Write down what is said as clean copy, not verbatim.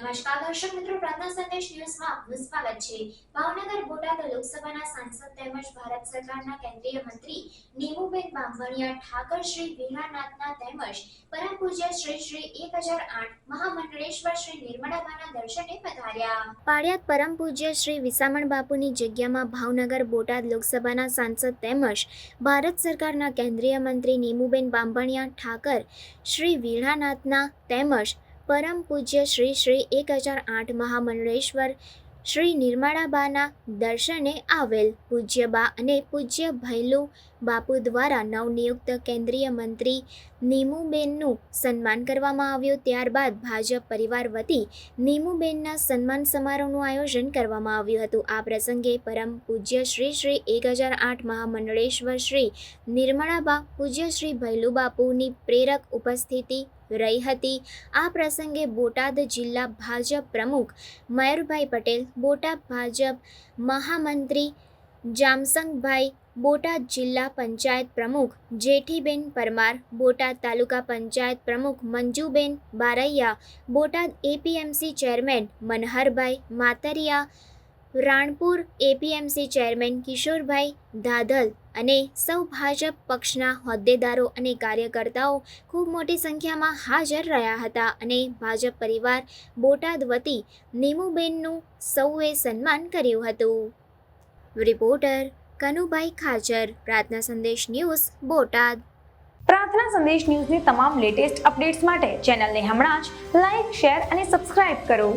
નમસ્કાર દર્શક મિત્રો, પ્રાર્થના સંદેશ ન્યૂઝમાં આપનું સ્વાગત છે। ભાવનગર બોટાદ લોકસભાના સાંસદ તેમજ ભારત સરકારના કેન્દ્રીય મંત્રી નીમુબેન બાંભણિયા ઠાકર શ્રી વીણાનાથના તેમજ પરમ પૂજ્ય શ્રી શ્રી 1008 મહામંડળેશ્વર શ્રી નિર્મળાબાના દર્શને પધાર્યા। પાળિયાદ પરમ પૂજ્ય શ્રી વિસામણ બાપુની જગ્યામાં ભાવનગર બોટાદ લોકસભાના સાંસદ તેમજ ભારત સરકારના કેન્દ્રીય મંત્રી નીમુબેન બાંભણિયા ઠાકર શ્રી વીણાનાથના તેમજ પરમ પૂજ્ય શ્રી શ્રી 1008 મહામંડળેશ્વર શ્રી નિર્મળાબાના દર્શને આવેલ પૂજ્ય બા અને પૂજ્ય ભૈલુ બાપુ દ્વારા નવનિયુક્ત કેન્દ્રીય મંત્રી નીમુબેનનું સન્માન કરવામાં આવ્યું। ત્યારબાદ ભાજપ પરિવાર વતી નીમુબેનના સન્માન સમારોહનું આયોજન કરવામાં આવ્યું હતું। આ પ્રસંગે પરમ પૂજ્ય શ્રી શ્રી 1008 મહામંડળેશ્વર શ્રી નિર્મળાબા પૂજ્ય શ્રી ભૈલુ બાપુની પ્રેરક ઉપસ્થિતિ રહી હતી। આ પ્રસંગે બોટાદ જિલ્લા ભાજપ પ્રમુખ મયુરભાઈ પટેલ, બોટાદ ભાજપ મહામંત્રી જામસંગભાઈ, બોટાદ જિલ્લા પંચાયત પ્રમુખ જેઠીબેન પરમાર, બોટાદ તાલુકા પંચાયત પ્રમુખ મંજુબેન બારૈયા, બોટાદ એપીએમસી ચેરમેન મનહરભાઈ માતરિયા, રાણપુર એપીએમસી ચેરમેન કિશોરભાઈ ધાધલ અને સૌ ભાજપ પક્ષના હોદ્દેદારો અને કાર્યકર્તાઓ ખૂબ મોટી સંખ્યામાં હાજર રહ્યા હતા અને ભાજપ પરિવાર બોટાદ વતી નીમુબેનનું સૌએ સન્માન કર્યું હતું। રિપોર્ટર કનુભાઈ ખાચર, પ્રાર્થના સંદેશ ન્યૂઝ, બોટાદ। પ્રાર્થના સંદેશ ન્યૂઝની તમામ લેટેસ્ટ અપડેટ્સ માટે ચેનલને હમણાં જ લાઈક, શેર અને સબસ્ક્રાઇબ કરો।